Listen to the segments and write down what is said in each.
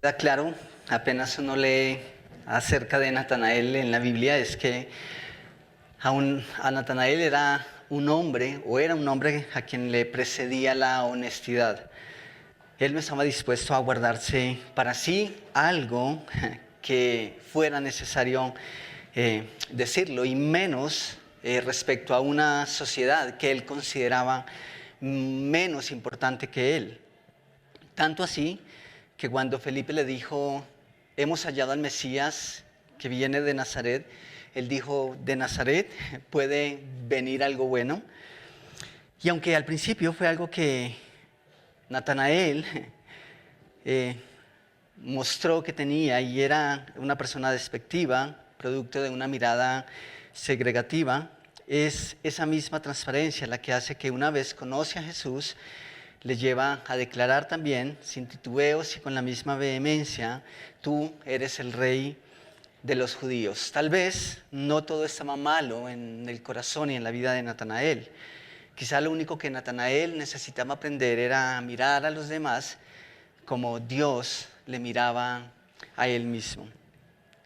Queda claro, apenas uno lee acerca de Natanael en la Biblia, es que a Natanael era un hombre, o era un hombre a quien le precedía la honestidad. Él no estaba dispuesto a guardarse para sí algo que fuera necesario decirlo, y menos respecto a una sociedad que él consideraba menos importante que él. Tanto así que cuando Felipe le dijo, hemos hallado al Mesías que viene de Nazaret, él dijo, ¿de Nazaret puede venir algo bueno? Y aunque al principio fue algo que Natanael mostró que tenía y era una persona despectiva, producto de una mirada segregativa, es esa misma transparencia la que hace que una vez conoce a Jesús, le lleva a declarar también, sin titubeos y con la misma vehemencia, tú eres el rey de los judíos. Tal vez no todo estaba malo en el corazón y en la vida de Natanael. Quizá lo único que Natanael necesitaba aprender era mirar a los demás como Dios le miraba a él mismo.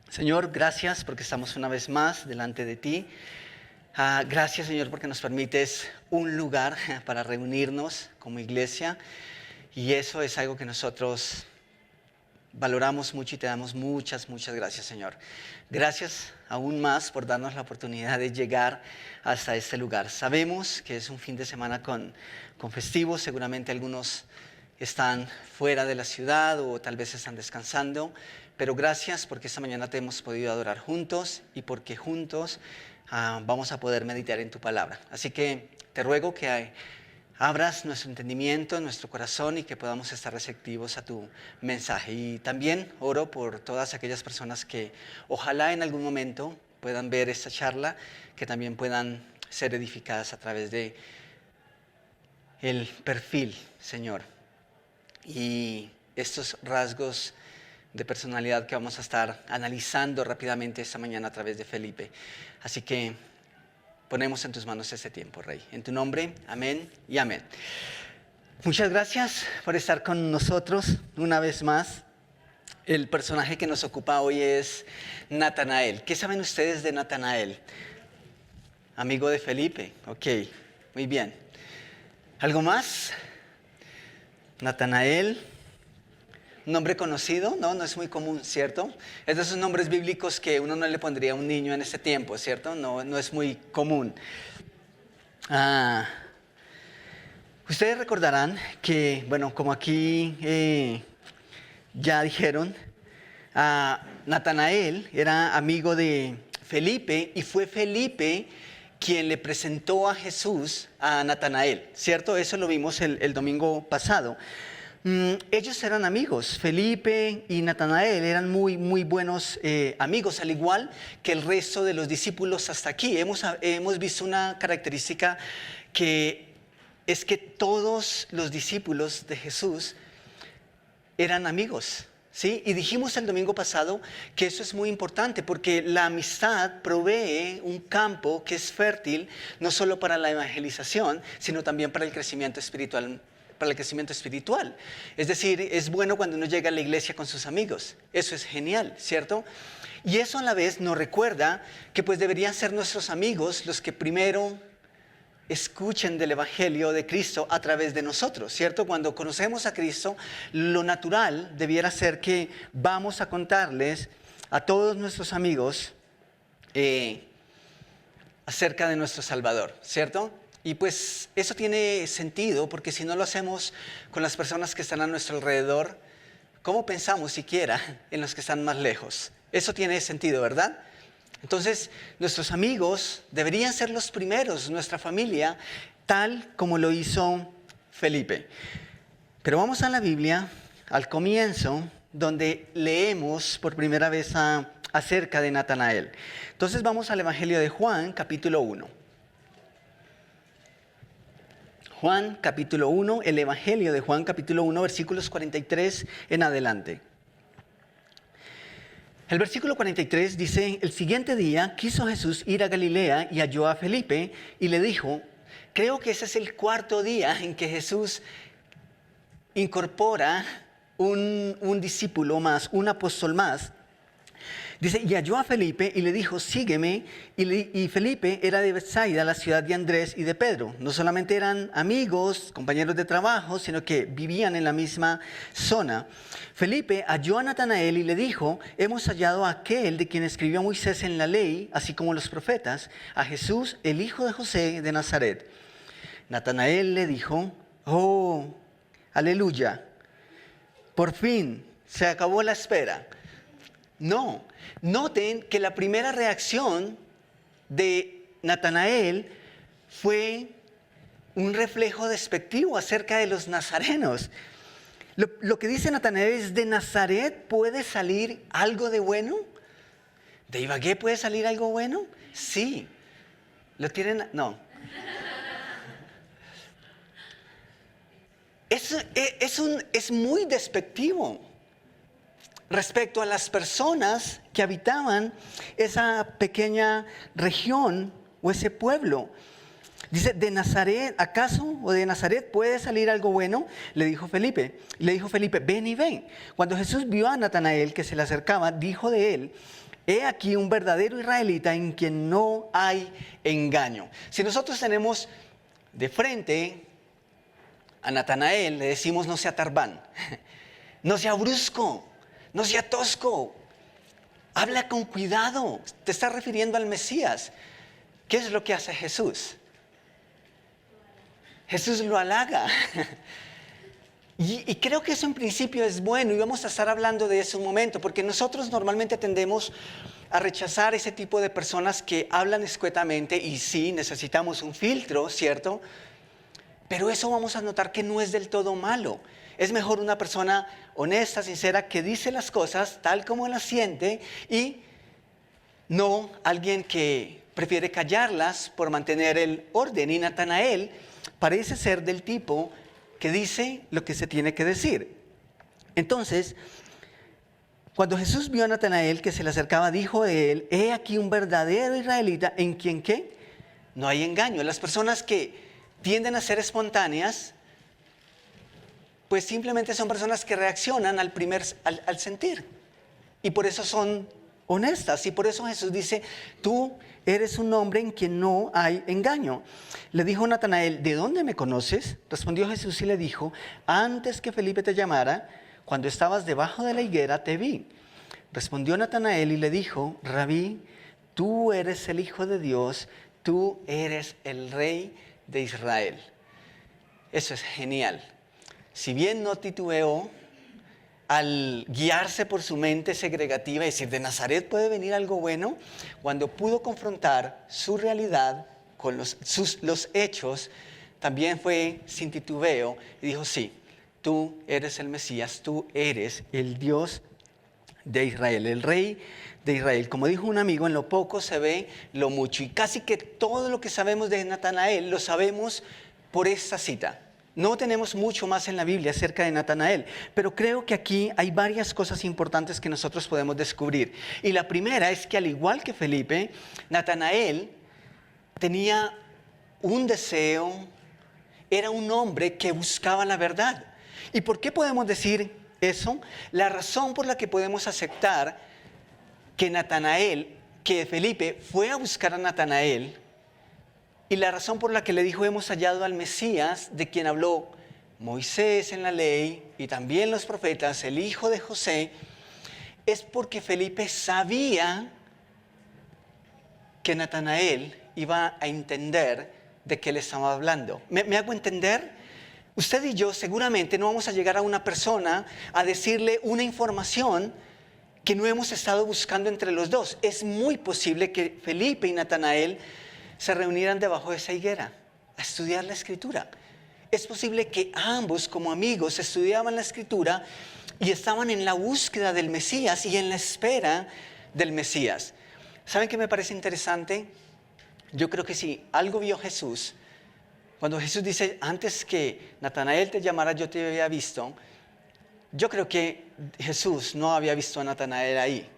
Señor, gracias porque estamos una vez más delante de ti. Gracias, Señor, porque nos permites un lugar para reunirnos como iglesia, y eso es algo que nosotros valoramos mucho y te damos muchas gracias, Señor. Gracias aún más por darnos la oportunidad de llegar hasta este lugar. Sabemos que es un fin de semana con festivos, seguramente algunos están fuera de la ciudad o tal vez están descansando, pero gracias porque esta mañana te hemos podido adorar juntos y porque juntos vamos a poder meditar en tu palabra. Así que te ruego que abras nuestro entendimiento, nuestro corazón, y que podamos estar receptivos a tu mensaje. Y también oro por todas aquellas personas que ojalá en algún momento puedan ver esta charla, que también puedan ser edificadas a través de el perfil, Señor, y estos rasgos de personalidad que vamos a estar analizando rápidamente esta mañana a través de Felipe. Así que ponemos en tus manos este tiempo, Rey. En tu nombre, amén y amén. Muchas gracias por estar con nosotros una vez más. El personaje que nos ocupa hoy es Natanael. ¿Qué saben ustedes de Natanael? Amigo de Felipe. Ok, muy bien. ¿Algo más? Natanael. ¿Un nombre conocido? No es muy común, ¿cierto? Es de esos nombres bíblicos que uno no le pondría a un niño en ese tiempo, ¿cierto? No es muy común. Ustedes recordarán que, bueno, como aquí ya dijeron, Natanael era amigo de Felipe, y fue Felipe quien le presentó a Jesús a Natanael, ¿cierto? Eso lo vimos el domingo pasado. Ellos eran amigos. Felipe y Natanael eran muy buenos amigos, al igual que el resto de los discípulos hasta aquí. Hemos visto una característica, que es que todos los discípulos de Jesús eran amigos, ¿sí? Y dijimos el domingo pasado que eso es muy importante, porque la amistad provee un campo que es fértil no solo para la evangelización, sino también para el crecimiento espiritual. Es decir, es bueno cuando uno llega a la iglesia con sus amigos. Eso es genial, ¿cierto? Y eso a la vez nos recuerda que pues deberían ser nuestros amigos los que primero escuchen del Evangelio de Cristo a través de nosotros, ¿cierto? Cuando conocemos a Cristo, lo natural debiera ser que vamos a contarles a todos nuestros amigos acerca de nuestro Salvador, ¿cierto? Y pues eso tiene sentido, porque si no lo hacemos con las personas que están a nuestro alrededor, ¿cómo pensamos siquiera en los que están más lejos? Eso tiene sentido, ¿verdad? Entonces, nuestros amigos deberían ser los primeros, nuestra familia, tal como lo hizo Felipe. Pero vamos a la Biblia, al comienzo, donde leemos por primera vez acerca de Natanael. Entonces vamos al Evangelio de Juan, capítulo 1. Juan capítulo 1, el Evangelio de Juan capítulo 1, versículos 43 en adelante. El versículo 43 dice: el siguiente día quiso Jesús ir a Galilea y halló a Felipe y le dijo, creo que ese es el cuarto día en que Jesús incorpora un discípulo más, un apóstol más. Dice, y halló a Felipe y le dijo, sígueme. Y Felipe era de Betsaida, la ciudad de Andrés y de Pedro. No solamente eran amigos, compañeros de trabajo, sino que vivían en la misma zona. Felipe halló a Natanael y le dijo, hemos hallado a aquel de quien escribió Moisés en la ley, así como los profetas, a Jesús, el hijo de José de Nazaret. Natanael le dijo, oh, aleluya, por fin se acabó la espera. No, noten que la primera reacción de Natanael fue un reflejo despectivo acerca de los nazarenos. Lo que dice Natanael es, ¿de Nazaret puede salir algo de bueno? ¿De Ibagué puede salir algo bueno? Sí. ¿Lo tienen? No. Es muy despectivo respecto a las personas que habitaban esa pequeña región o ese pueblo. Dice, ¿de Nazaret, acaso, o de Nazaret puede salir algo bueno? Le dijo Felipe, ven y ven. Cuando Jesús vio a Natanael que se le acercaba, dijo de él, he aquí un verdadero israelita en quien no hay engaño. Si nosotros tenemos de frente a Natanael, le decimos, no sea tarbán, no sea brusco, no sea tosco, habla con cuidado, te está refiriendo al Mesías. ¿Qué es lo que hace Jesús? Jesús lo halaga. Y creo que eso en principio es bueno y vamos a estar hablando de eso un momento, porque nosotros normalmente tendemos a rechazar ese tipo de personas que hablan escuetamente y sí, necesitamos un filtro, ¿cierto? Pero eso vamos a notar que no es del todo malo. Es mejor una persona honesta, sincera, que dice las cosas tal como las siente y no alguien que prefiere callarlas por mantener el orden. Y Natanael parece ser del tipo que dice lo que se tiene que decir. Entonces, cuando Jesús vio a Natanael que se le acercaba, dijo de él, he aquí un verdadero israelita en quien ¿qué? No hay engaño. Las personas que tienden a ser espontáneas, pues simplemente son personas que reaccionan al sentir. Y por eso son honestas. Y por eso Jesús dice, tú eres un hombre en quien no hay engaño. Le dijo Natanael, ¿de dónde me conoces? Respondió Jesús y le dijo, antes que Felipe te llamara, cuando estabas debajo de la higuera, te vi. Respondió Natanael y le dijo, Rabí, tú eres el Hijo de Dios, tú eres el Rey de Israel. Eso es genial. Si bien no titubeó al guiarse por su mente segregativa y decir, ¿de Nazaret puede venir algo bueno? Cuando pudo confrontar su realidad con los hechos, también fue sin titubeo y dijo, sí, tú eres el Mesías, tú eres el Dios de Israel, el Rey de Israel. Como dijo un amigo, en lo poco se ve lo mucho. Y casi que todo lo que sabemos de Natanael lo sabemos por esta cita. No tenemos mucho más en la Biblia acerca de Natanael, pero creo que aquí hay varias cosas importantes que nosotros podemos descubrir. Y la primera es que al igual que Felipe, Natanael tenía un deseo, era un hombre que buscaba la verdad. ¿Y por qué podemos decir eso? La razón por la que podemos aceptar que Felipe fue a buscar a Natanael, y la razón por la que le dijo, hemos hallado al Mesías, de quien habló Moisés en la ley y también los profetas, el hijo de José, es porque Felipe sabía que Natanael iba a entender de qué le estaba hablando. ¿Me hago entender? Usted y yo seguramente no vamos a llegar a una persona a decirle una información que no hemos estado buscando entre los dos. Es muy posible que Felipe y Natanael se reunieran debajo de esa higuera a estudiar la Escritura. Es posible que ambos como amigos estudiaban la Escritura y estaban en la búsqueda del Mesías y en la espera del Mesías. ¿Saben qué me parece interesante? Yo creo que si algo vio Jesús, cuando Jesús dice, antes que Natanael te llamara, yo te había visto, yo creo que Jesús no había visto a Natanael ahí.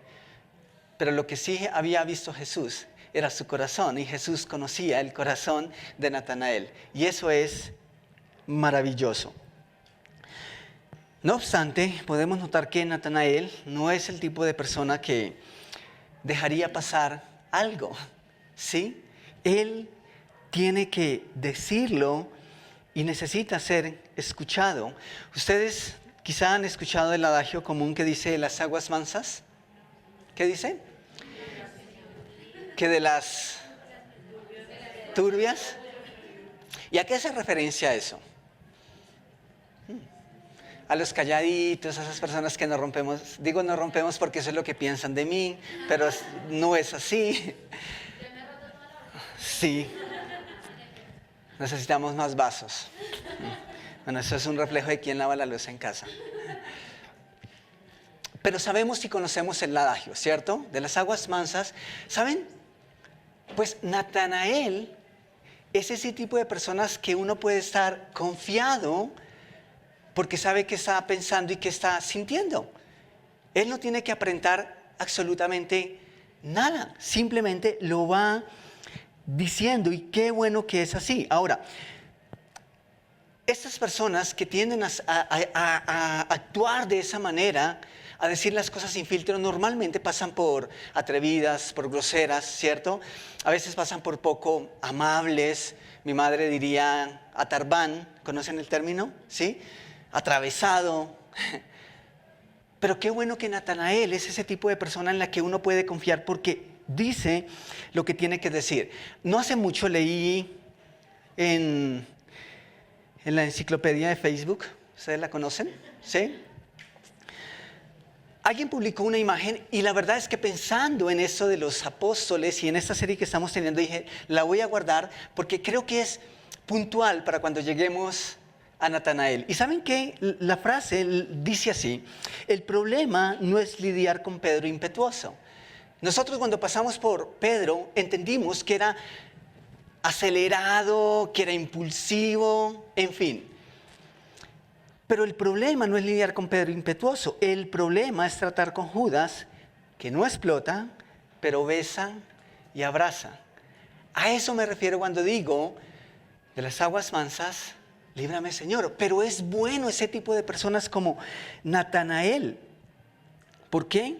Pero lo que sí había visto Jesús era su corazón, y Jesús conocía el corazón de Natanael. Y eso es maravilloso. No obstante, podemos notar que Natanael no es el tipo de persona que dejaría pasar algo, ¿sí? Él tiene que decirlo y necesita ser escuchado. Ustedes quizá han escuchado el adagio común que dice las aguas mansas. ¿Qué dice? Que de las turbias. ¿Y a qué hace referencia eso? A los calladitos, a esas personas que no rompemos. Digo no rompemos porque eso es lo que piensan de mí, pero no es así. Sí. Necesitamos más vasos. Bueno, eso es un reflejo de quién lava la luz en casa. Pero sabemos y conocemos el adagio, ¿cierto? De las aguas mansas. ¿Saben? Pues Natanael es ese tipo de personas que uno puede estar confiado porque sabe qué está pensando y qué está sintiendo. Él no tiene que aparentar absolutamente nada, simplemente lo va diciendo y qué bueno que es así. Ahora, estas personas que tienden a actuar de esa manera, a decir las cosas sin filtro, normalmente pasan por atrevidas, por groseras, ¿cierto? A veces pasan por poco amables. Mi madre diría atarbán, ¿conocen el término? ¿Sí? Atravesado. Pero qué bueno que Natanael es ese tipo de persona en la que uno puede confiar porque dice lo que tiene que decir. No hace mucho leí en la enciclopedia de Facebook, ¿ustedes la conocen? ¿Sí? Alguien publicó una imagen y la verdad es que pensando en eso de los apóstoles y en esta serie que estamos teniendo, dije, la voy a guardar porque creo que es puntual para cuando lleguemos a Natanael. ¿Y saben qué? La frase dice así: el problema no es lidiar con Pedro impetuoso. Nosotros cuando pasamos por Pedro entendimos que era acelerado, que era impulsivo, en fin. Pero el problema no es lidiar con Pedro impetuoso. El problema es tratar con Judas, que no explota, pero besa y abraza. A eso me refiero cuando digo, de las aguas mansas, líbrame, Señor. Pero es bueno ese tipo de personas como Natanael. ¿Por qué?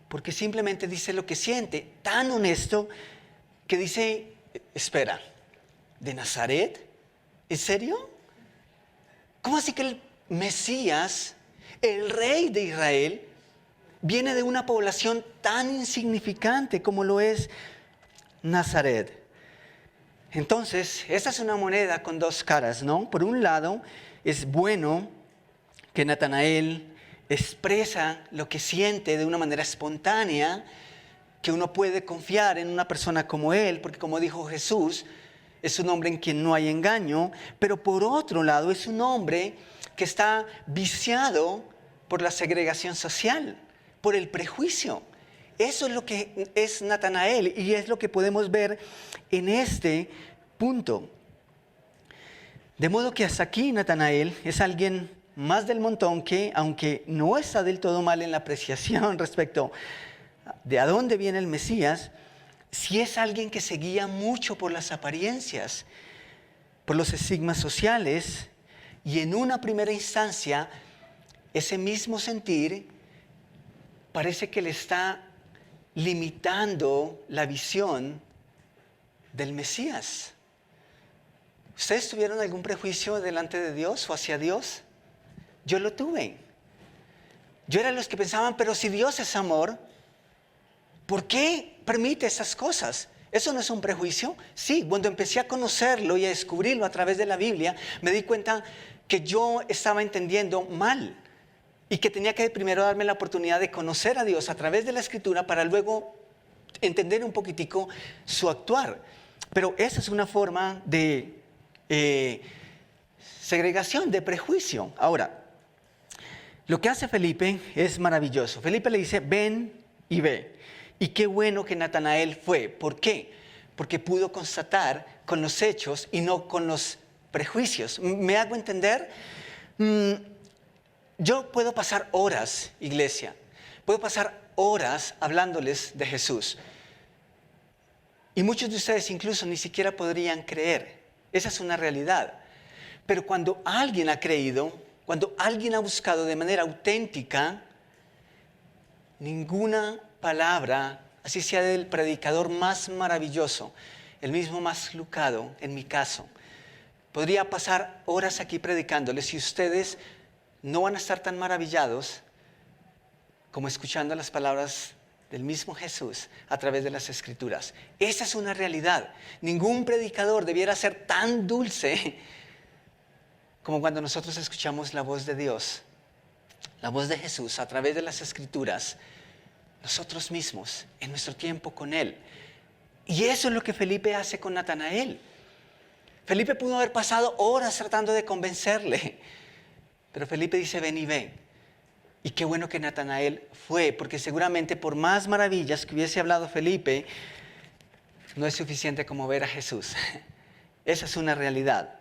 Porque simplemente dice lo que siente, tan honesto, que dice, espera, ¿de Nazaret? ¿En serio? ¿Cómo así que el Mesías, el rey de Israel, viene de una población tan insignificante como lo es Nazaret? Entonces, esta es una moneda con dos caras, ¿no? Por un lado, es bueno que Natanael expresa lo que siente de una manera espontánea, que uno puede confiar en una persona como él, porque como dijo Jesús, es un hombre en quien no hay engaño, pero por otro lado es un hombre que está viciado por la segregación social, por el prejuicio. Eso es lo que es Natanael y es lo que podemos ver en este punto. De modo que hasta aquí Natanael es alguien más del montón que, aunque no está del todo mal en la apreciación respecto de a dónde viene el Mesías, sí es alguien que se guía mucho por las apariencias, por los estigmas sociales, y en una primera instancia ese mismo sentir parece que le está limitando la visión del Mesías. ¿Ustedes tuvieron algún prejuicio delante de Dios o hacia Dios? Yo lo tuve. Yo era de los que pensaban, pero si Dios es amor, ¿por qué permite esas cosas? ¿Eso no es un prejuicio? Sí, cuando empecé a conocerlo y a descubrirlo a través de la Biblia, me di cuenta que yo estaba entendiendo mal y que tenía que primero darme la oportunidad de conocer a Dios a través de la Escritura para luego entender un poquitico su actuar. Pero esa es una forma de segregación, de prejuicio. Ahora, lo que hace Felipe es maravilloso. Felipe le dice, ven y ve. Y qué bueno que Natanael fue. ¿Por qué? Porque pudo constatar con los hechos y no con los prejuicios. ¿Me hago entender? Yo puedo pasar horas, iglesia, puedo pasar horas hablándoles de Jesús. Y muchos de ustedes incluso ni siquiera podrían creer. Esa es una realidad. Pero cuando alguien ha creído, cuando alguien ha buscado de manera auténtica, ninguna palabra, así sea del predicador más maravilloso, el mismo más lucado, en mi caso, podría pasar horas aquí predicándoles y ustedes no van a estar tan maravillados como escuchando las palabras del mismo Jesús a través de las Escrituras. Esa es una realidad. Ningún predicador debiera ser tan dulce como cuando nosotros escuchamos la voz de Dios, la voz de Jesús a través de las Escrituras, nosotros mismos, en nuestro tiempo con Él. Y eso es lo que Felipe hace con Natanael. Felipe pudo haber pasado horas tratando de convencerle, pero Felipe dice, ven y ve. Y qué bueno que Natanael fue, porque seguramente por más maravillas que hubiese hablado Felipe, no es suficiente como ver a Jesús. Esa es una realidad.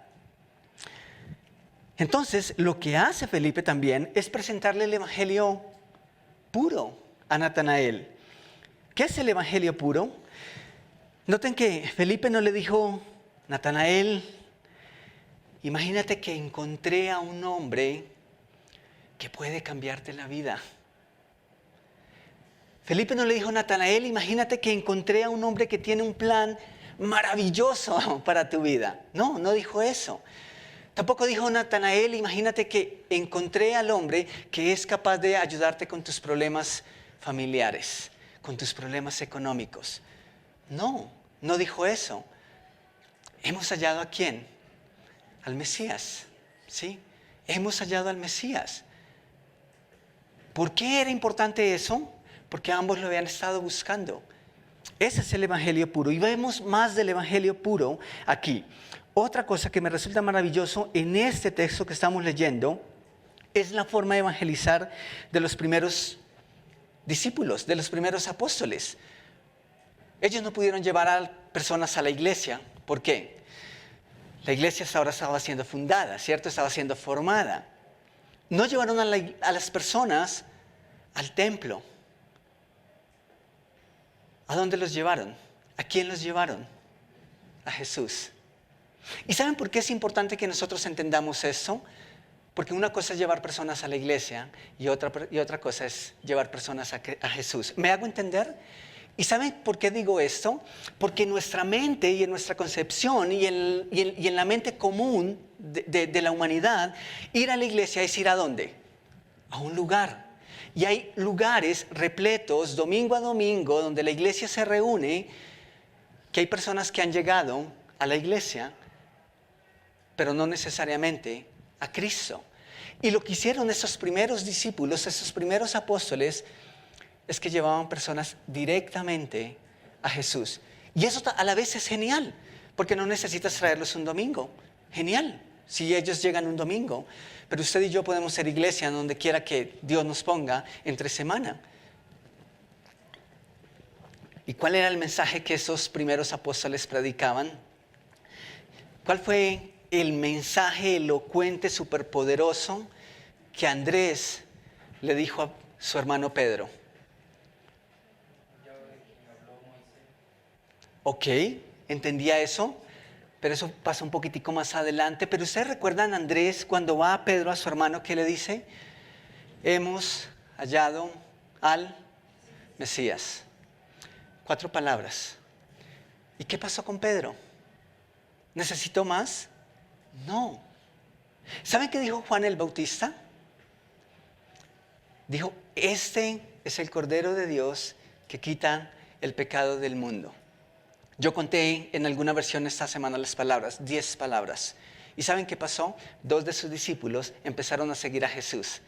Entonces, lo que hace Felipe también es presentarle el evangelio puro a Natanael. ¿Qué es el evangelio puro? Noten que Felipe no le dijo, Natanael, imagínate que encontré a un hombre que puede cambiarte la vida. Felipe no le dijo, Natanael, imagínate que encontré a un hombre que tiene un plan maravilloso para tu vida. No, no dijo eso. Tampoco dijo, Natanael, imagínate que encontré al hombre que es capaz de ayudarte con tus problemas familiares, con tus problemas económicos. No, no dijo eso. Hemos hallado ¿a quién? Al Mesías, ¿sí? Hemos hallado al Mesías. ¿Por qué era importante eso? Porque ambos lo habían estado buscando. Ese es el evangelio puro. Y vemos más del evangelio puro aquí. Otra cosa que me resulta maravilloso en este texto que estamos leyendo es la forma de evangelizar de los primeros discípulos, de los primeros apóstoles. Ellos no pudieron llevar a personas a la iglesia. ¿Por qué? La iglesia ahora estaba siendo fundada, ¿cierto? Estaba siendo formada. No llevaron a las personas al templo. ¿A dónde los llevaron? ¿A quién los llevaron? A Jesús. ¿Y saben por qué es importante que nosotros entendamos eso? Porque una cosa es llevar personas a la iglesia y otra cosa es llevar personas a Jesús. ¿Me hago entender? ¿Y saben por qué digo esto? Porque en nuestra mente y en nuestra concepción y en la mente común de la humanidad, ir a la iglesia es ir ¿a dónde? A un lugar. Y hay lugares repletos, domingo a domingo, donde la iglesia se reúne, que hay personas que han llegado a la iglesia, pero no necesariamente a Cristo. Y lo que hicieron esos primeros discípulos, esos primeros apóstoles, es que llevaban personas directamente a Jesús. Y eso a la vez es genial, porque no necesitas traerlos un domingo. Genial, si ellos llegan un domingo. Pero usted y yo podemos ser iglesia donde quiera que Dios nos ponga entre semana. ¿Y cuál era el mensaje que esos primeros apóstoles predicaban? ¿Cuál fue el mensaje elocuente, superpoderoso que Andrés le dijo a su hermano Pedro? Ok, entendía eso, pero eso pasa un poquitico más adelante. Pero ustedes recuerdan a Andrés cuando va a Pedro, a su hermano, ¿qué le dice? Hemos hallado al Mesías. 4 palabras. ¿Y qué pasó con Pedro? ¿Necesitó más? No. ¿Saben qué dijo Juan el Bautista? Dijo, este es el Cordero de Dios que quita el pecado del mundo. Yo conté en alguna versión esta semana las palabras, 10 palabras. ¿Y saben qué pasó? 2 de sus discípulos empezaron a seguir a Jesús.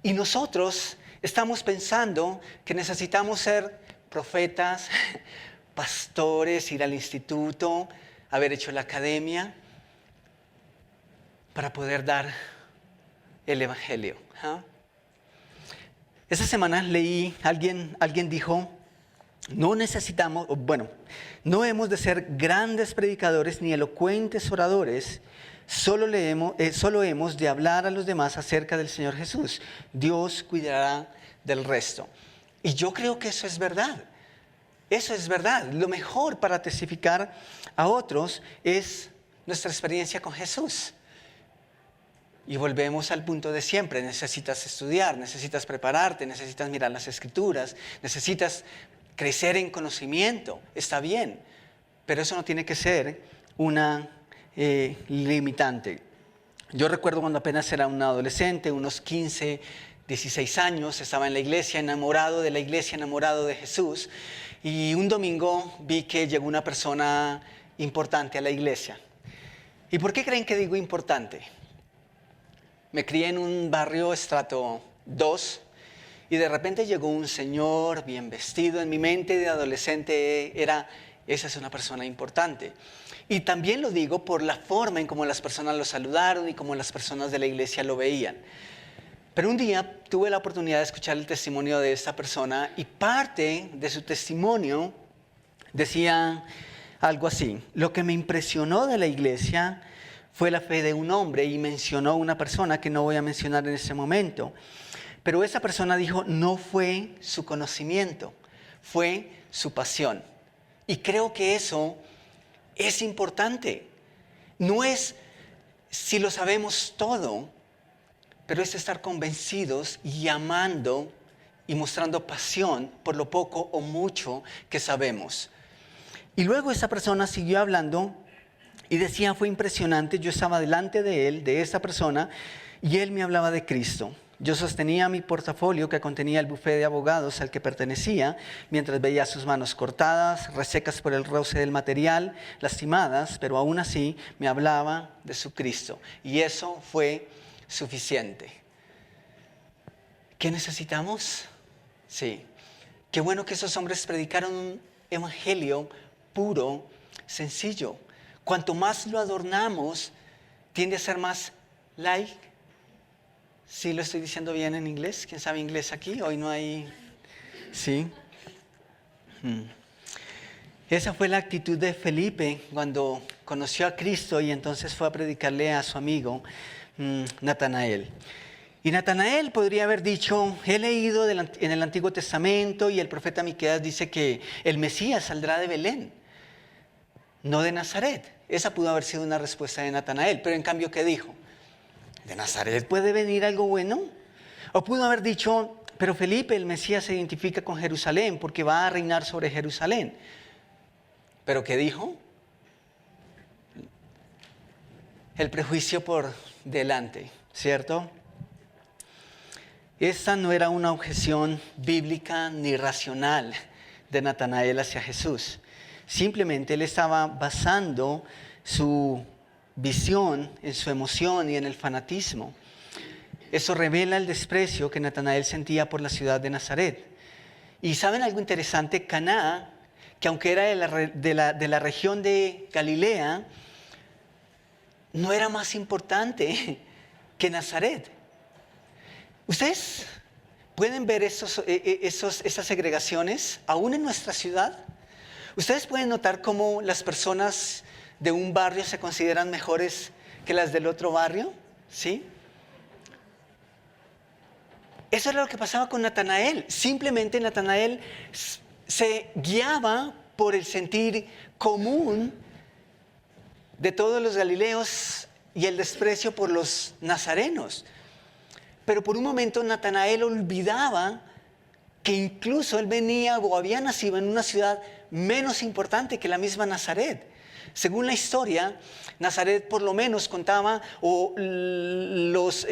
Y nosotros estamos pensando que necesitamos ser profetas, pastores, ir al instituto, haber hecho la academia, para poder dar el evangelio. Esa semana leí, alguien dijo, no hemos de ser grandes predicadores ni elocuentes oradores, solo hemos de hablar a los demás acerca del Señor Jesús. Dios cuidará del resto. Y yo creo que eso es verdad. Eso es verdad. Lo mejor para testificar a otros es nuestra experiencia con Jesús. Y volvemos al punto de siempre. Necesitas estudiar, necesitas prepararte, necesitas mirar las escrituras, necesitas crecer en conocimiento. Está bien, pero eso no tiene que ser una limitante. Yo recuerdo cuando apenas era un adolescente, unos 15, 16 años, estaba en la iglesia, enamorado de la iglesia, enamorado de Jesús. Y un domingo vi que llegó una persona importante a la iglesia. ¿Y por qué creen que digo importante? Me crié en un barrio estrato 2 y de repente llegó un señor bien vestido. En mi mente de adolescente esa es una persona importante. Y también lo digo por la forma en cómo las personas lo saludaron y cómo las personas de la iglesia lo veían. Pero un día tuve la oportunidad de escuchar el testimonio de esta persona y parte de su testimonio decía algo así: lo que me impresionó de la iglesia fue la fe de un hombre, y mencionó una persona que no voy a mencionar en este momento. Pero esa persona dijo, no fue su conocimiento, fue su pasión. Y creo que eso es importante. No es si lo sabemos todo, pero es estar convencidos y amando y mostrando pasión por lo poco o mucho que sabemos. Y luego esa persona siguió hablando y decía, fue impresionante, yo estaba delante de él, de esa persona, y él me hablaba de Cristo. Yo sostenía mi portafolio que contenía el bufete de abogados al que pertenecía, mientras veía sus manos cortadas, resecas por el roce del material, lastimadas, pero aún así me hablaba de su Cristo. Y eso fue suficiente. ¿Qué necesitamos? Sí. Qué bueno que esos hombres predicaron un evangelio puro, sencillo. Cuanto más lo adornamos, tiende a ser más light. ¿Sí lo estoy diciendo bien en inglés? ¿Quién sabe inglés aquí? Hoy no hay... ¿Sí? Esa fue la actitud de Felipe cuando conoció a Cristo y entonces fue a predicarle a su amigo Natanael. Y Natanael podría haber dicho, he leído en el Antiguo Testamento y el profeta Miqueas dice que el Mesías saldrá de Belén, no de Nazaret. Esa pudo haber sido una respuesta de Natanael, pero en cambio, ¿qué dijo? ¿De Nazaret puede venir algo bueno? O pudo haber dicho, pero Felipe, el Mesías se identifica con Jerusalén porque va a reinar sobre Jerusalén. ¿Pero qué dijo? El prejuicio por delante, ¿cierto? Esta no era una objeción bíblica ni racional de Natanael hacia Jesús. Simplemente él estaba basando su visión en su emoción y en el fanatismo. Eso revela el desprecio que Natanael sentía por la ciudad de Nazaret. Y ¿saben algo interesante? Caná, que aunque era de la región de Galilea, no era más importante que Nazaret. ¿Ustedes pueden ver esas segregaciones aún en nuestra ciudad? ¿Ustedes pueden notar cómo las personas de un barrio se consideran mejores que las del otro barrio? ¿Sí? Eso era lo que pasaba con Natanael. Simplemente Natanael se guiaba por el sentir común de todos los galileos y el desprecio por los nazarenos. Pero por un momento Natanael olvidaba que incluso él venía o había nacido en una ciudad menos importante que la misma Nazaret. Según la historia, Nazaret por lo menos contaba los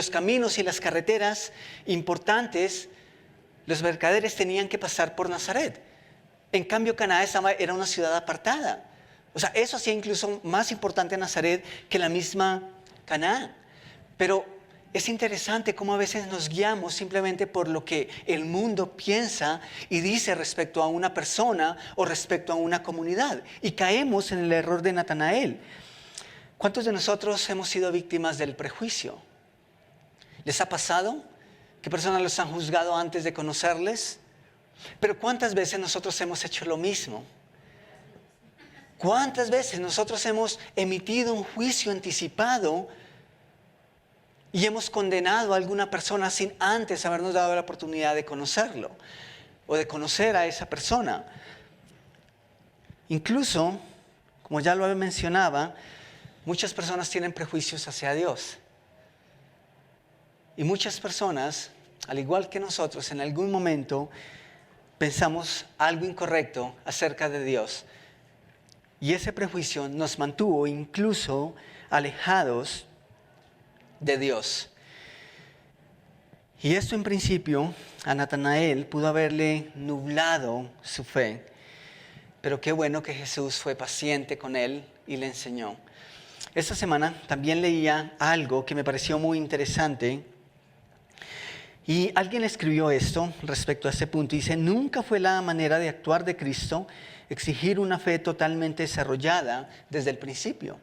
caminos y las carreteras importantes, los mercaderes tenían que pasar por Nazaret. En cambio, Caná era una ciudad apartada. O sea, eso hacía incluso más importante a Nazaret que la misma Caná. Pero es interesante cómo a veces nos guiamos simplemente por lo que el mundo piensa y dice respecto a una persona o respecto a una comunidad. Y caemos en el error de Natanael. ¿Cuántos de nosotros hemos sido víctimas del prejuicio? ¿Les ha pasado que personas los han juzgado antes de conocerles? Pero ¿cuántas veces nosotros hemos hecho lo mismo? ¿Cuántas veces nosotros hemos emitido un juicio anticipado y hemos condenado a alguna persona sin antes habernos dado la oportunidad de conocerlo o de conocer a esa persona? Incluso, como ya lo mencionaba, Muchas personas tienen prejuicios hacia Dios. Y muchas personas, al igual que nosotros, en algún momento pensamos algo incorrecto acerca de Dios. Y ese prejuicio nos mantuvo incluso alejados de Dios. Y esto en principio a Natanael pudo haberle nublado su fe. Pero qué bueno que Jesús fue paciente con él y le enseñó. Esta semana también leía algo que me pareció muy interesante. Y alguien escribió esto respecto a este punto. Dice, nunca fue la manera de actuar de Cristo exigir una fe totalmente desarrollada desde el principio.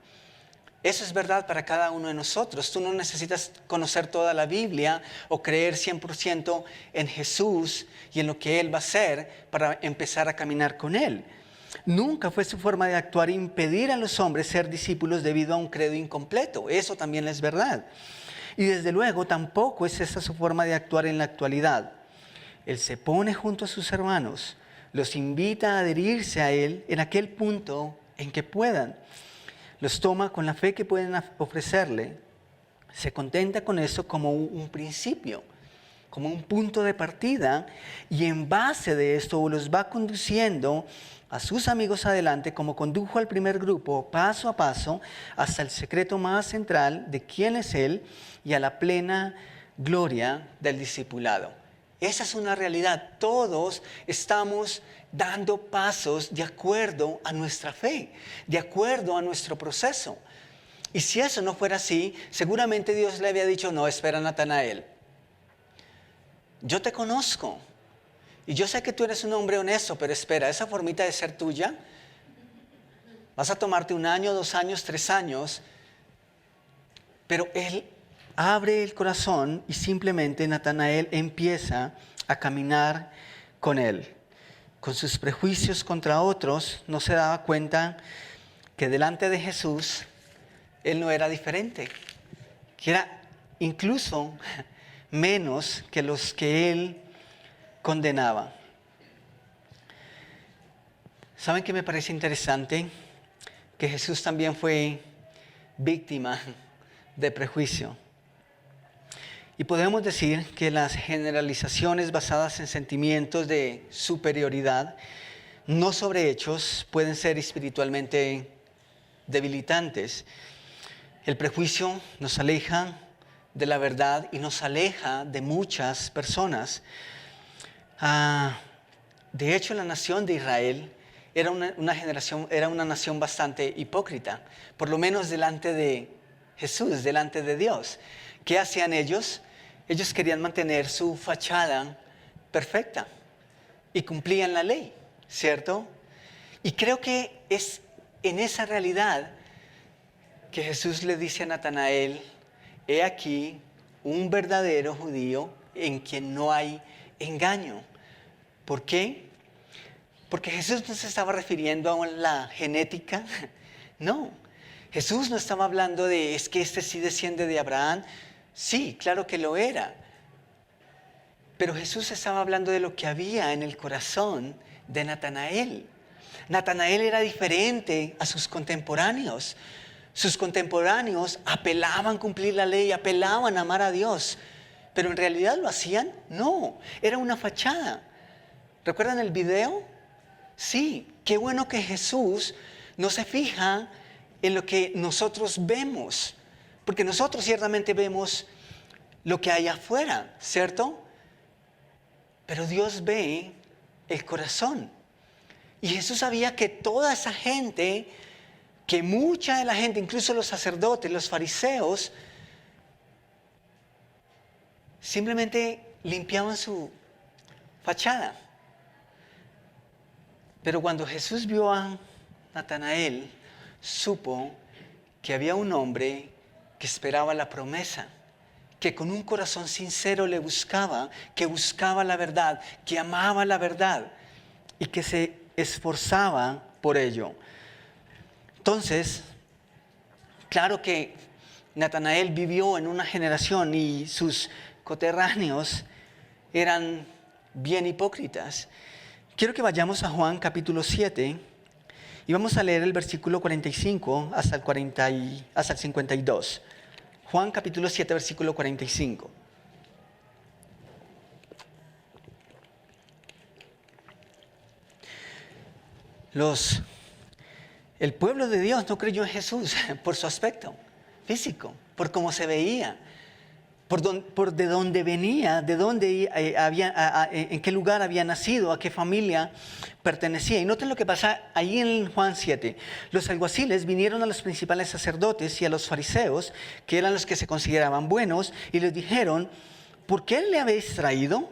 Eso es verdad para cada uno de nosotros. Tú no necesitas conocer toda la Biblia o creer 100% en Jesús y en lo que Él va a hacer para empezar a caminar con Él. Nunca fue su forma de actuar impedir a los hombres ser discípulos debido a un credo incompleto. Eso también es verdad. Y desde luego tampoco es esa su forma de actuar en la actualidad. Él se pone junto a sus hermanos, los invita a adherirse a Él en aquel punto en que puedan. Los toma con la fe que pueden ofrecerle. Se contenta con eso como un principio, como un punto de partida. Y en base de esto los va conduciendo a sus amigos adelante, como condujo al primer grupo, paso a paso, hasta el secreto más central de quién es Él y a la plena gloria del discipulado. Esa es una realidad. Todos estamos dando pasos de acuerdo a nuestra fe, de acuerdo a nuestro proceso. Y si eso no fuera así, seguramente Dios le había dicho, no, espera, Natanael, yo te conozco. Y yo sé que tú eres un hombre honesto, pero espera, esa formita de ser tuya, vas a tomarte 1 año, 2 años, 3 años, pero Él abre el corazón y simplemente Natanael empieza a caminar con Él. Con sus prejuicios contra otros, no se daba cuenta que delante de Jesús, Él no era diferente, que era incluso menos que los que Él condenaba. ¿Saben qué me parece interesante? Que Jesús también fue víctima de prejuicio. Y podemos decir que las generalizaciones basadas en sentimientos de superioridad, no sobre hechos, pueden ser espiritualmente debilitantes. El prejuicio nos aleja de la verdad y nos aleja de muchas personas. De hecho, la nación de Israel era una nación bastante hipócrita, por lo menos delante de Jesús, delante de Dios. ¿Qué hacían ellos? Ellos querían mantener su fachada perfecta y cumplían la ley, ¿cierto? Y creo que es en esa realidad que Jesús le dice a Natanael, he aquí un verdadero judío en quien no hay engaño. ¿Por qué? Porque Jesús no se estaba refiriendo a la genética, no. Jesús no estaba hablando de, es que este sí desciende de Abraham. Sí, claro que lo era. Pero Jesús estaba hablando de lo que había en el corazón de Natanael. Natanael era diferente a sus contemporáneos. Sus contemporáneos apelaban a cumplir la ley, apelaban a amar a Dios. Pero en realidad lo hacían, no, era una fachada. ¿Recuerdan el video? Sí, qué bueno que Jesús no se fija en lo que nosotros vemos, porque nosotros ciertamente vemos lo que hay afuera, ¿cierto? Pero Dios ve el corazón. Y Jesús sabía que toda esa gente, que mucha de la gente, incluso los sacerdotes, los fariseos, simplemente limpiaban su fachada. Pero cuando Jesús vio a Natanael, supo que había un hombre que esperaba la promesa, que con un corazón sincero le buscaba, que buscaba la verdad, que amaba la verdad y que se esforzaba por ello. Entonces, claro que Natanael vivió en una generación y sus coterráneos eran bien hipócritas. Quiero que vayamos a Juan capítulo 7 Y vamos a leer el versículo 45 hasta el 52. Juan capítulo 7, versículo 45. El pueblo de Dios no creyó en Jesús por su aspecto físico, por cómo se veía, por de dónde venía, de dónde en qué lugar había nacido, a qué familia pertenecía. Y noten lo que pasa ahí en Juan 7. Los alguaciles vinieron a los principales sacerdotes y a los fariseos, que eran los que se consideraban buenos, y les dijeron: ¿por qué le habéis traído?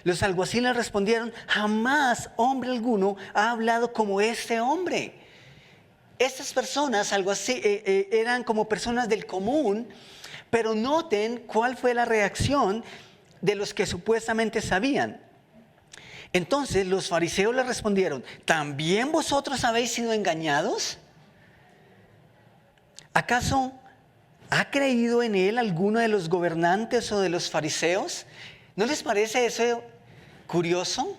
Los alguaciles respondieron: jamás hombre alguno ha hablado como este hombre. Estas personas eran como personas del común, pero noten cuál fue la reacción de los que supuestamente sabían. Entonces los fariseos le respondieron: ¿también vosotros habéis sido engañados? ¿Acaso ha creído en él alguno de los gobernantes o de los fariseos? ¿No les parece eso curioso?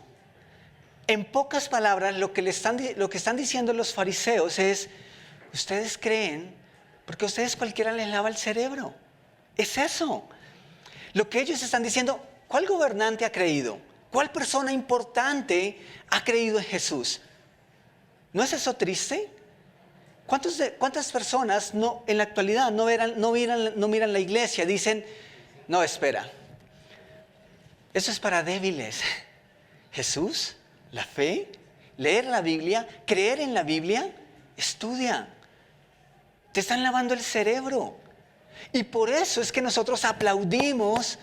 En pocas palabras, lo que están diciendo los fariseos es: ustedes creen porque a ustedes cualquiera les lava el cerebro. Es eso. Lo que ellos están diciendo: ¿cuál gobernante ha creído? ¿Cuál persona importante ha creído en Jesús? ¿No es eso triste? ¿Cuántas personas en la actualidad no miran la iglesia? Dicen: no, espera, eso es para débiles. Jesús, la fe, leer la Biblia, creer en la Biblia, estudia. Te están lavando el cerebro. Y por eso es que nosotros aplaudimos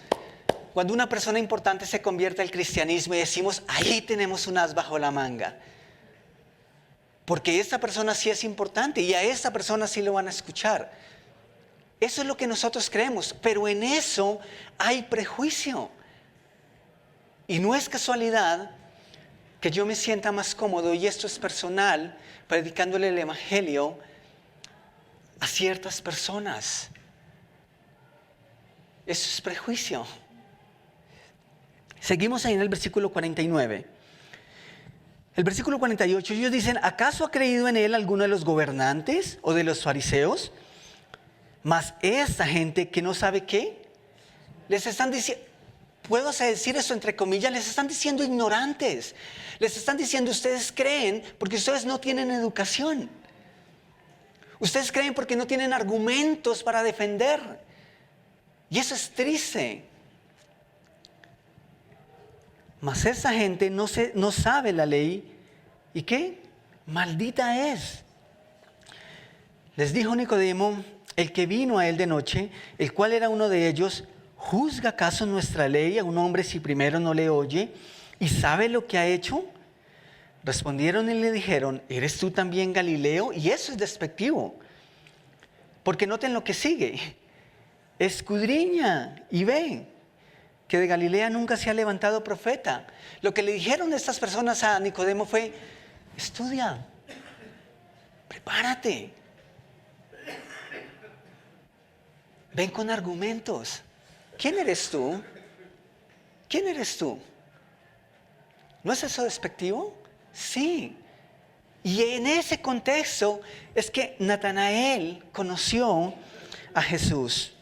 cuando una persona importante se convierte al cristianismo y decimos: ahí tenemos un as bajo la manga. Porque esta persona sí es importante y a esta persona sí lo van a escuchar. Eso es lo que nosotros creemos, pero en eso hay prejuicio. Y no es casualidad que yo me sienta más cómodo, y esto es personal, predicándole el evangelio a ciertas personas. Eso es prejuicio. Seguimos ahí en el versículo 49. El versículo 48, ellos dicen: ¿acaso ha creído en él alguno de los gobernantes o de los fariseos? Mas esta gente que no sabe qué, les están diciendo, puedo decir eso entre comillas, les están diciendo ignorantes. Les están diciendo: ustedes creen porque ustedes no tienen educación. Ustedes creen porque no tienen argumentos para defender. Y eso es triste. Mas esa gente no sabe la ley. ¿Y qué? Maldita es. Les dijo Nicodemo, el que vino a él de noche, el cual era uno de ellos: ¿juzga acaso nuestra ley a un hombre si primero no le oye y sabe lo que ha hecho? Respondieron y le dijeron: ¿eres tú también Galileo? Y eso es despectivo. Porque noten lo que sigue: escudriña y ve que de Galilea nunca se ha levantado profeta. Lo que le dijeron estas personas a Nicodemo fue: estudia, prepárate, ven con argumentos. ¿Quién eres tú? ¿Quién eres tú? ¿No es eso despectivo? Sí. Y en ese contexto es que Natanael conoció a Jesús.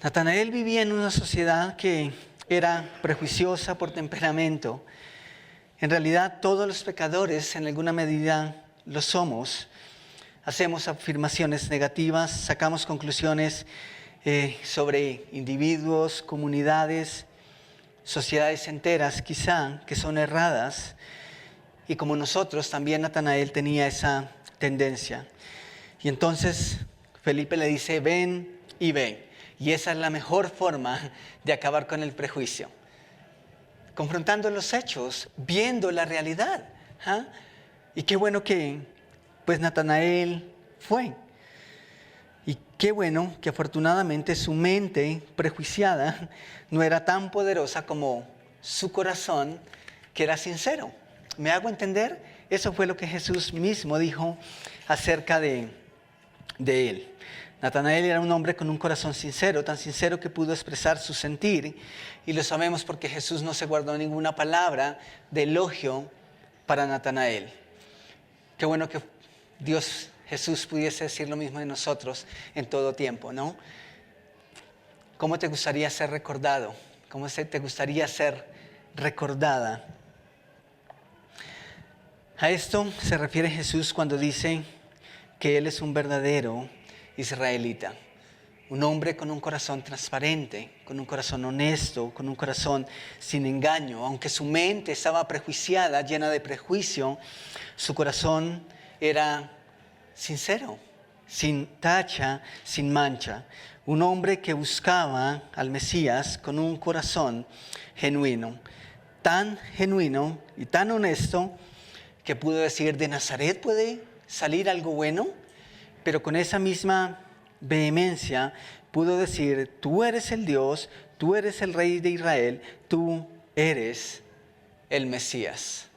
Natanael vivía en una sociedad que era prejuiciosa por temperamento. En realidad, todos los pecadores en alguna medida lo somos. Hacemos afirmaciones negativas, sacamos conclusiones sobre individuos, comunidades, sociedades enteras quizá, que son erradas. Y como nosotros, también Natanael tenía esa tendencia. Y entonces Felipe le dice: ven y ve. Y esa es la mejor forma de acabar con el prejuicio. Confrontando los hechos, viendo la realidad. Y qué bueno que pues Natanael fue. Y qué bueno que afortunadamente su mente prejuiciada no era tan poderosa como su corazón, que era sincero. ¿Me hago entender? Eso fue lo que Jesús mismo dijo acerca de él. Natanael era un hombre con un corazón sincero, tan sincero que pudo expresar su sentir, y lo sabemos porque Jesús no se guardó ninguna palabra de elogio para Natanael. Qué bueno que Dios Jesús pudiese decir lo mismo de nosotros en todo tiempo, ¿no? ¿Cómo te gustaría ser recordado? ¿Cómo te gustaría ser recordada? A esto se refiere Jesús cuando dice que Él es un verdadero israelita. Un hombre con un corazón transparente, con un corazón honesto, con un corazón sin engaño. Aunque su mente estaba prejuiciada, llena de prejuicio, su corazón era sincero, sin tacha, sin mancha. Un hombre que buscaba al Mesías con un corazón genuino. Tan genuino y tan honesto que pudo decir, de Nazaret puede salir algo bueno, pero con esa misma vehemencia pudo decir, tú eres el Dios, tú eres el Rey de Israel, tú eres el Mesías.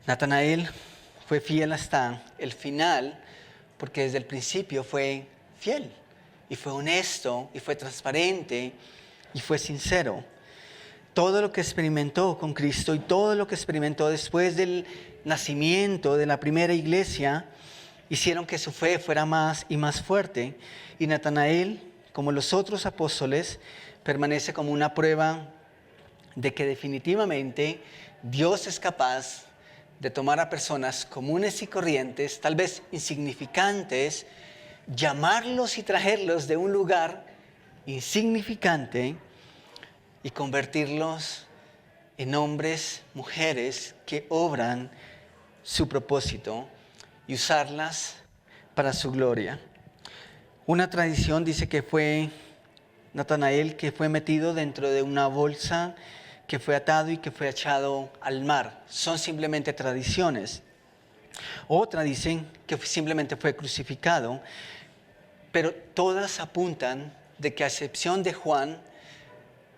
Natanael fue fiel hasta el final, porque desde el principio fue fiel, y fue honesto, y fue transparente, y fue sincero. Todo lo que experimentó con Cristo y todo lo que experimentó después del nacimiento de la primera iglesia, hicieron que su fe fuera más y más fuerte. Y Natanael, como los otros apóstoles, permanece como una prueba de que definitivamente Dios es capaz de tomar a personas comunes y corrientes, tal vez insignificantes, llamarlos y traerlos de un lugar insignificante y convertirlos en hombres, mujeres que obran su propósito y usarlas para su gloria. Una tradición dice que fue Natanael que fue metido dentro de una bolsa, que fue atado y que fue echado al mar. Son simplemente tradiciones. Otra dicen que simplemente fue crucificado, pero todas apuntan de que a excepción de Juan,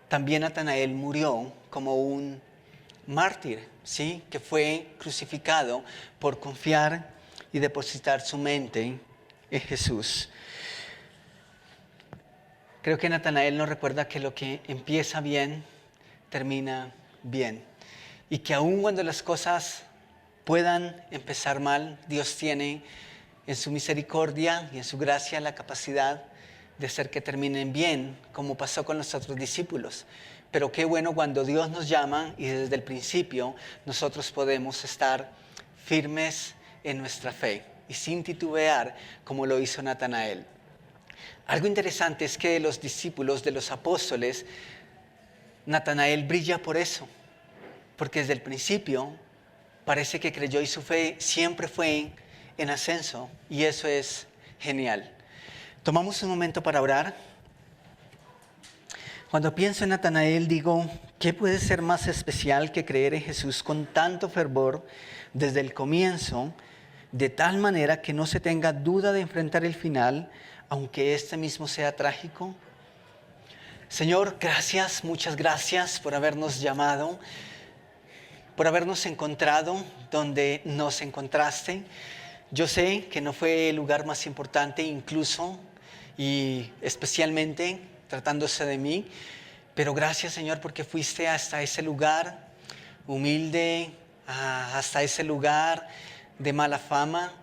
también Natanael murió como un mártir, ¿sí? Que fue crucificado por confiar y depositar su mente en Jesús. Creo que Natanael nos recuerda que lo que empieza bien, termina bien. Y que aun cuando las cosas puedan empezar mal, Dios tiene en su misericordia y en su gracia la capacidad de hacer que terminen bien, como pasó con los otros discípulos. Pero qué bueno cuando Dios nos llama y desde el principio nosotros podemos estar firmes en nuestra fe y sin titubear como lo hizo Natanael. Algo interesante es que de los discípulos, de los apóstoles, Natanael brilla por eso, porque desde el principio parece que creyó y su fe siempre fue en ascenso y eso es genial. Tomamos un momento para orar. Cuando pienso en Natanael digo, ¿qué puede ser más especial que creer en Jesús con tanto fervor desde el comienzo, de tal manera que no se tenga duda de enfrentar el final, aunque este mismo sea trágico? Señor, gracias, muchas gracias por habernos llamado, por habernos encontrado donde nos encontraste. Yo sé que no fue el lugar más importante incluso y especialmente tratándose de mí, pero gracias, Señor, porque fuiste hasta ese lugar humilde, hasta ese lugar de mala fama,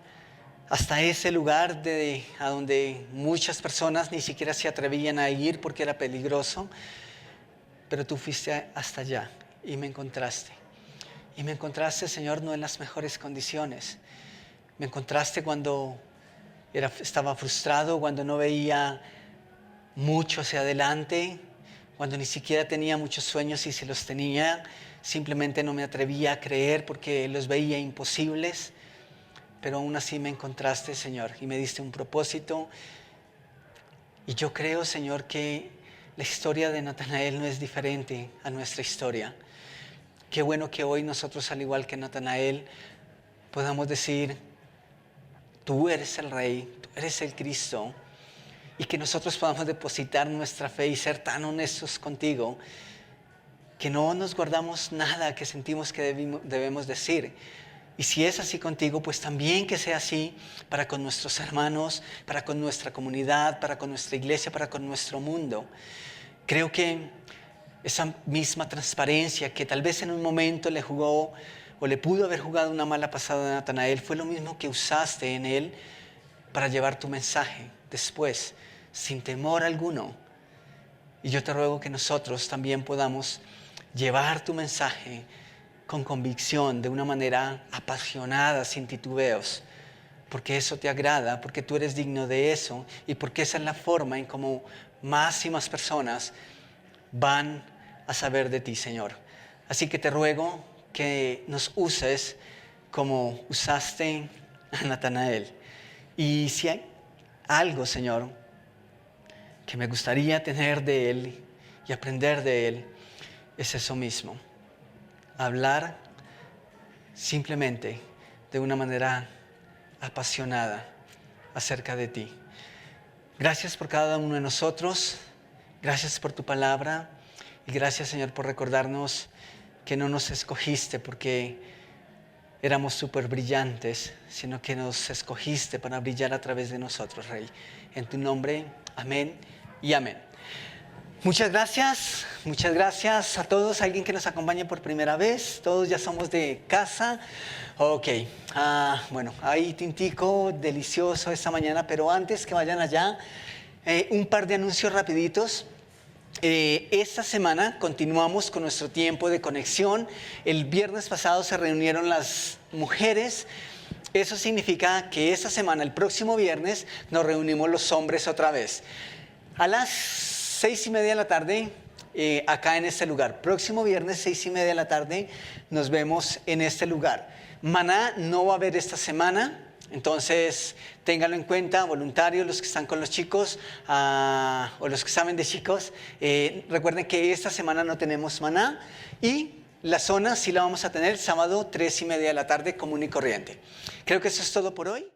hasta ese lugar a donde muchas personas ni siquiera se atrevían a ir porque era peligroso, pero tú fuiste hasta allá y me encontraste. Y me encontraste, Señor, no en las mejores condiciones. Me encontraste cuando estaba frustrado, cuando no veía mucho hacia adelante, cuando ni siquiera tenía muchos sueños y si los tenía, simplemente no me atrevía a creer porque los veía imposibles. Pero aún así me encontraste, Señor, y me diste un propósito. Y yo creo, Señor, que la historia de Natanael no es diferente a nuestra historia. Qué bueno que hoy nosotros, al igual que Natanael, podamos decir, tú eres el Rey, tú eres el Cristo, y que nosotros podamos depositar nuestra fe y ser tan honestos contigo, que no nos guardamos nada que sentimos que debemos decir. Y si es así contigo, pues también que sea así para con nuestros hermanos, para con nuestra comunidad, para con nuestra iglesia, para con nuestro mundo. Creo que esa misma transparencia que tal vez en un momento le jugó o le pudo haber jugado una mala pasada a Natanael, fue lo mismo que usaste en él para llevar tu mensaje después, sin temor alguno. Y yo te ruego que nosotros también podamos llevar tu mensaje con convicción, de una manera apasionada, sin titubeos, porque eso te agrada, porque tú eres digno de eso y porque esa es la forma en cómo más y más personas van a saber de ti, Señor. Así que te ruego que nos uses como usaste a Natanael. Y si hay algo, Señor, que me gustaría tener de Él y aprender de Él, es eso mismo. Hablar simplemente de una manera apasionada acerca de ti. Gracias por cada uno de nosotros. Gracias por tu palabra. Y gracias, Señor, por recordarnos que no nos escogiste porque éramos súper brillantes, sino que nos escogiste para brillar a través de nosotros, Rey. En tu nombre, amén y amén. Muchas gracias a todos, alguien que nos acompañe por primera vez, todos ya somos de casa. Ok, bueno, hay tintico delicioso esta mañana, pero antes que vayan allá, un par de anuncios rapiditos. Esta semana continuamos con nuestro tiempo de conexión. El viernes pasado se reunieron las mujeres. Eso significa que esta semana, el próximo viernes, nos reunimos los hombres otra vez. A las 6:30 de la tarde, acá en este lugar. Próximo viernes, 6:30 de la tarde, nos vemos en este lugar. Maná no va a haber esta semana. Entonces, ténganlo en cuenta, voluntarios, los que están con los chicos o los que saben de chicos. Recuerden que esta semana no tenemos maná y la zona sí la vamos a tener sábado 3:30 de la tarde, común y corriente. Creo que eso es todo por hoy.